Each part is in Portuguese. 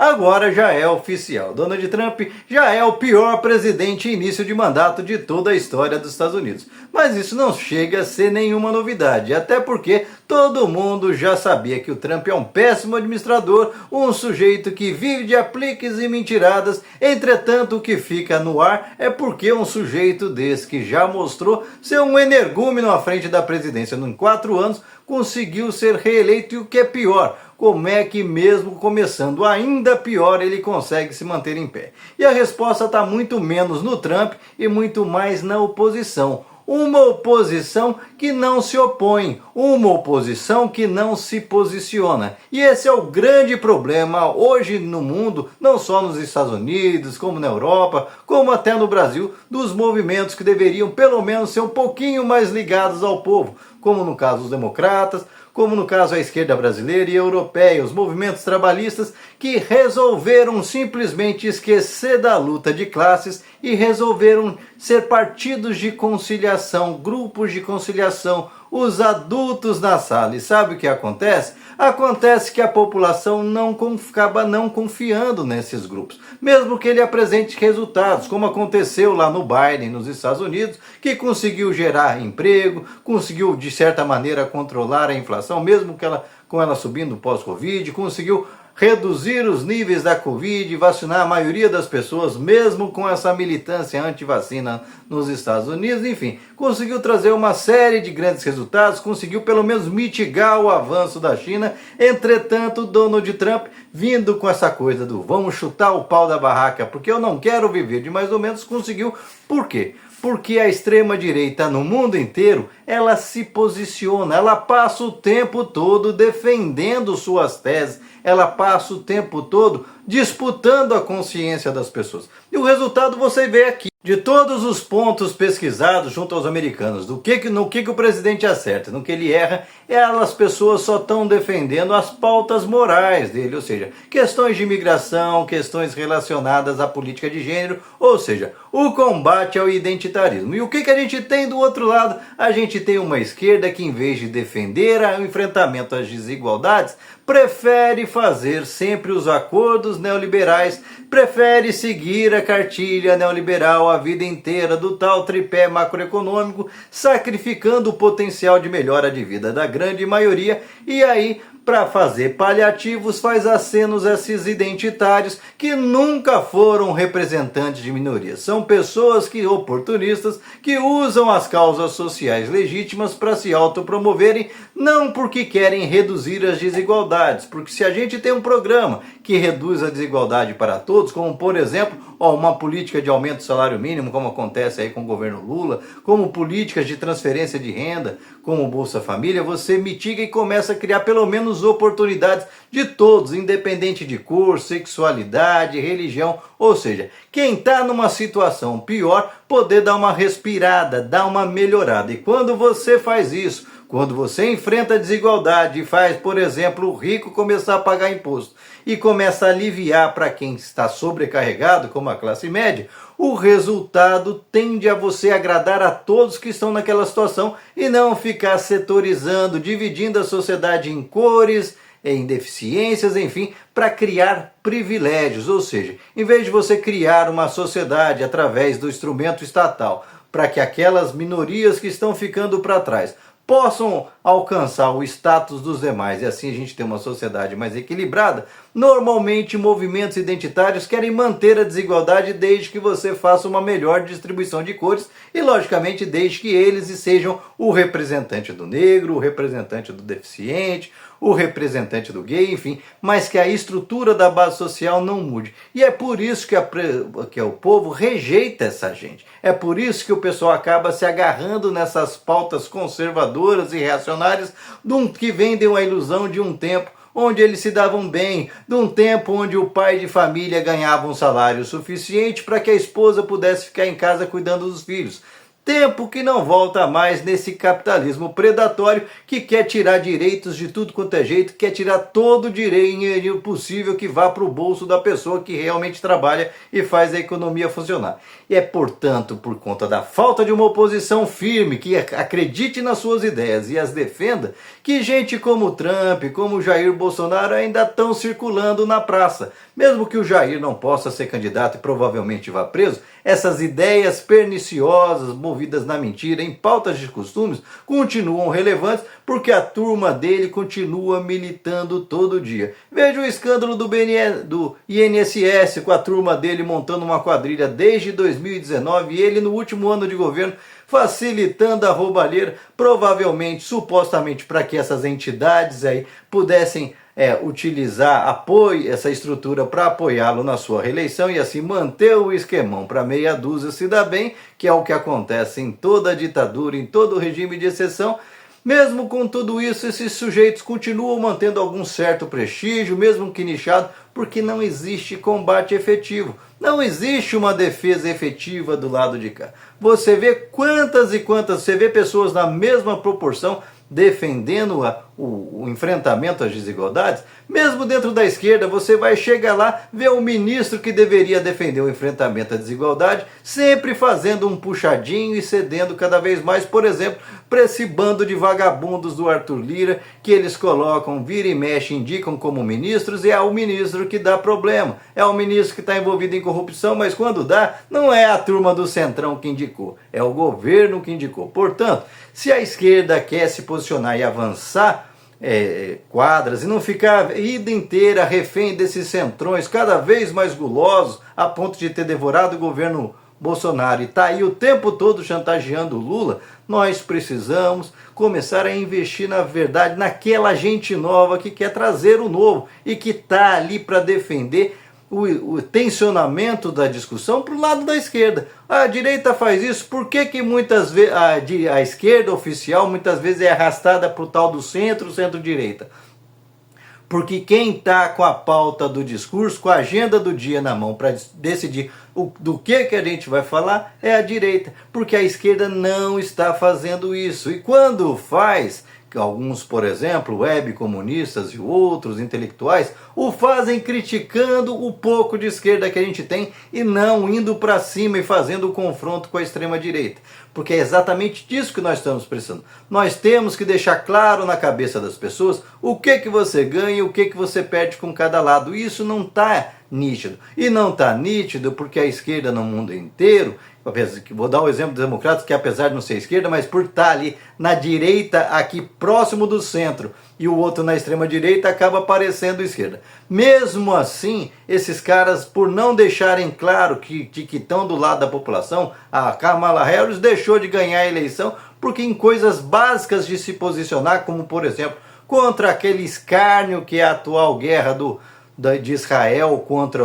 Agora já é oficial. Donald Trump já é o pior presidente em início de mandato de toda a história dos Estados Unidos. Mas isso não chega a ser nenhuma novidade, até porque todo mundo já sabia que o Trump é um péssimo administrador, um sujeito que vive de apliques e mentiradas. Entretanto, o que fica no ar é porque um sujeito desse, que já mostrou ser um energúmeno à frente da presidência em 4 anos, conseguiu ser reeleito. E o que é pior, como é que mesmo começando ainda pior ele consegue se manter em pé? E a resposta está muito menos no Trump e muito mais na oposição. Uma oposição que não se opõe, uma oposição que não se posiciona. E esse é o grande problema hoje no mundo, não só nos Estados Unidos, como na Europa, como até no Brasil, dos movimentos que deveriam pelo menos ser um pouquinho mais ligados ao povo, como no caso dos democratas, como no caso a esquerda brasileira e europeia, os movimentos trabalhistas que resolveram simplesmente esquecer da luta de classes e resolveram ser partidos de conciliação, grupos de conciliação, os adultos na sala. E sabe o que acontece? Acontece que a população acaba não confiando nesses grupos, mesmo que ele apresente resultados, como aconteceu lá no Biden, nos Estados Unidos, que conseguiu gerar emprego, conseguiu de certa maneira controlar a inflação, mesmo que com ela subindo pós-Covid, conseguiu reduzir os níveis da Covid, vacinar a maioria das pessoas, mesmo com essa militância anti-vacina nos Estados Unidos. Enfim, conseguiu trazer uma série de grandes resultados, conseguiu pelo menos mitigar o avanço da China. Entretanto, Donald Trump, vindo com essa coisa do vamos chutar o pau da barraca porque eu não quero viver de mais ou menos, conseguiu. Por quê? Porque a extrema-direita no mundo inteiro, ela se posiciona, ela passa o tempo todo defendendo suas teses, ela passa o tempo todo disputando a consciência das pessoas. E o resultado você vê aqui. De todos os pontos pesquisados junto aos americanos, no que o presidente acerta, no que ele erra, as pessoas só estão defendendo as pautas morais dele, ou seja, questões de imigração, questões relacionadas à política de gênero, ou seja, o combate ao identitarismo. E o que a gente tem do outro lado? A gente tem uma esquerda que, em vez de defender o enfrentamento às desigualdades, prefere fazer sempre os acordos neoliberais, prefere seguir a cartilha neoliberal a vida inteira do tal tripé macroeconômico, sacrificando o potencial de melhora de vida da grande maioria. E aí, para fazer paliativos, faz acenos a esses identitários que nunca foram representantes de minorias. São pessoas oportunistas que usam as causas sociais legítimas para se autopromoverem, não porque querem reduzir as desigualdades. Porque se a gente tem um programa que reduz a desigualdade para todos, como por exemplo, uma política de aumento do salário mínimo, como acontece aí com o governo Lula, como políticas de transferência de renda, como o Bolsa Família, você mitiga e começa a criar pelo menos oportunidades de todos, independente de cor, sexualidade, religião, ou seja, quem está numa situação pior, poder dar uma respirada, dar uma melhorada. E quando você faz isso, quando você enfrenta a desigualdade e faz, por exemplo, o rico começar a pagar imposto e começa a aliviar para quem está sobrecarregado, como a classe média, o resultado tende a você agradar a todos que estão naquela situação e não ficar setorizando, dividindo a sociedade em cores, em deficiências, enfim, para criar privilégios. Ou seja, em vez de você criar uma sociedade através do instrumento estatal, para que aquelas minorias que estão ficando para trás possam alcançar o status dos demais e assim a gente ter uma sociedade mais equilibrada, normalmente movimentos identitários querem manter a desigualdade desde que você faça uma melhor distribuição de cores e, logicamente, desde que eles sejam o representante do negro, o representante do deficiente, o representante do gay, enfim, mas que a estrutura da base social não mude. E é por isso que o povo rejeita essa gente. É por isso que o pessoal acaba se agarrando nessas pautas conservadoras e reacionárias que vendem uma ilusão de um tempo onde eles se davam bem, de um tempo onde o pai de família ganhava um salário suficiente para que a esposa pudesse ficar em casa cuidando dos filhos. Tempo que não volta mais nesse capitalismo predatório que quer tirar direitos de tudo quanto é jeito, quer tirar todo o dinheiro possível que vá para o bolso da pessoa que realmente trabalha e faz a economia funcionar. E é, portanto, por conta da falta de uma oposição firme que acredite nas suas ideias e as defenda, que gente como Trump, como Jair Bolsonaro ainda estão circulando na praça. Mesmo que o Jair não possa ser candidato e provavelmente vá preso, essas ideias perniciosas, movidas na mentira, em pautas de costumes, continuam relevantes porque a turma dele continua militando todo dia. Veja o escândalo do INSS, com a turma dele montando uma quadrilha desde 2019 e ele no último ano de governo facilitando a roubalheira, provavelmente, supostamente, para que essas entidades aí pudessem utilizar essa estrutura para apoiá-lo na sua reeleição e assim manter o esquemão para meia dúzia se dá bem, que é o que acontece em toda a ditadura, em todo o regime de exceção. Mesmo com tudo isso, esses sujeitos continuam mantendo algum certo prestígio, mesmo que nichado, porque não existe combate efetivo. Não existe uma defesa efetiva do lado de cá. Você vê quantas e quantas, você vê pessoas na mesma proporção defendendo o enfrentamento às desigualdades. Mesmo dentro da esquerda, você vai chegar lá, ver o ministro que deveria defender o enfrentamento à desigualdade, sempre fazendo um puxadinho e cedendo cada vez mais, por exemplo, para esse bando de vagabundos do Arthur Lira, que eles colocam, vira e mexe, indicam como ministros, e é o ministro que dá problema. É o ministro que está envolvido em corrupção, mas quando dá, não é a turma do Centrão que indicou, é o governo que indicou. Portanto, se a esquerda quer se posicionar e avançar quadras e não ficar a vida inteira refém desses centrões cada vez mais gulosos a ponto de ter devorado o governo Bolsonaro e tá aí o tempo todo chantageando o Lula, nós precisamos começar a investir na verdade naquela gente nova que quer trazer o novo e que tá ali para defender o tensionamento da discussão para o lado da esquerda. A direita faz isso, por que muitas vezes a esquerda oficial muitas vezes é arrastada para o tal do centro-direita? Porque quem está com a pauta do discurso, com a agenda do dia na mão para decidir do que a gente vai falar é a direita, porque a esquerda não está fazendo isso. E quando faz, alguns, por exemplo, web comunistas e outros intelectuais, o fazem criticando o pouco de esquerda que a gente tem e não indo para cima e fazendo o confronto com a extrema-direita. Porque é exatamente disso que nós estamos precisando. Nós temos que deixar claro na cabeça das pessoas o que você ganha e o que você perde com cada lado. E isso não está nítido. E não está nítido porque a esquerda no mundo inteiro, vou dar o exemplo dos democratas, que apesar de não ser esquerda, mas por estar ali na direita, aqui próximo do centro, e o outro na extrema direita, acaba parecendo esquerda. Mesmo assim, esses caras, por não deixarem claro que estão do lado da população, a Kamala Harris deixou de ganhar a eleição porque em coisas básicas de se posicionar, como por exemplo, contra aquele escárnio que é a atual guerra de Israel contra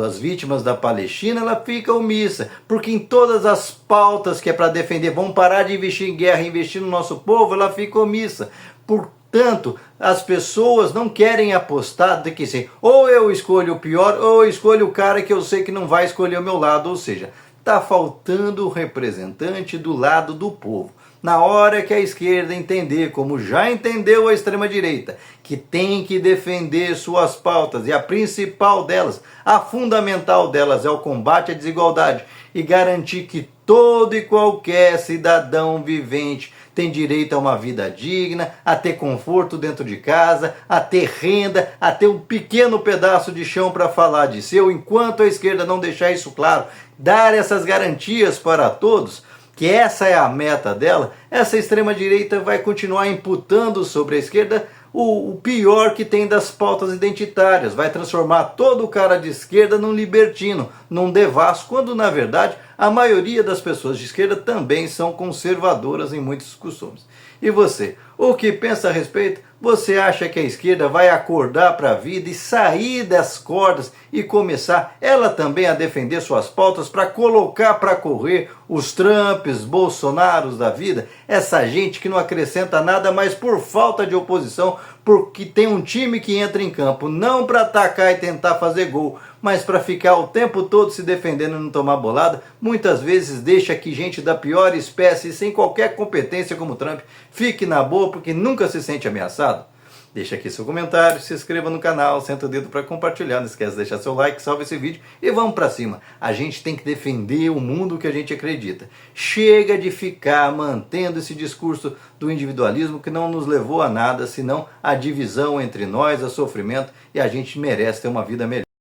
as vítimas da Palestina, ela fica omissa, porque em todas as pautas que é para defender, vamos parar de investir em guerra, investir no nosso povo, ela fica omissa. Portanto, as pessoas não querem apostar de que sim, ou eu escolho o pior, ou eu escolho o cara que eu sei que não vai escolher o meu lado, ou seja, está faltando o representante do lado do povo. Na hora que a esquerda entender, como já entendeu a extrema-direita, que tem que defender suas pautas, e a principal delas, a fundamental delas, é o combate à desigualdade e garantir que todo e qualquer cidadão vivente tem direito a uma vida digna, a ter conforto dentro de casa, a ter renda, a ter um pequeno pedaço de chão para falar de seu. Enquanto a esquerda não deixar isso claro, dar essas garantias para todos, que essa é a meta dela, essa extrema-direita vai continuar imputando sobre a esquerda o pior que tem das pautas identitárias, vai transformar todo o cara de esquerda num libertino, num devasso, quando na verdade a maioria das pessoas de esquerda também são conservadoras em muitos costumes. E você, o que pensa a respeito? Você acha que a esquerda vai acordar para a vida e sair das cordas e começar ela também a defender suas pautas para colocar para correr os Trumps, Bolsonaros da vida? Essa gente que não acrescenta nada, mas por falta de oposição, porque tem um time que entra em campo não para atacar e tentar fazer gol, mas para ficar o tempo todo se defendendo e não tomar bolada, muitas vezes deixa que gente da pior espécie, sem qualquer competência como Trump, fique na boa porque nunca se sente ameaçado? Deixa aqui seu comentário, se inscreva no canal, senta o dedo para compartilhar, não esquece de deixar seu like, salve esse vídeo e vamos para cima. A gente tem que defender o mundo que a gente acredita. Chega de ficar mantendo esse discurso do individualismo que não nos levou a nada, senão a divisão entre nós, a sofrimento, e a gente merece ter uma vida melhor.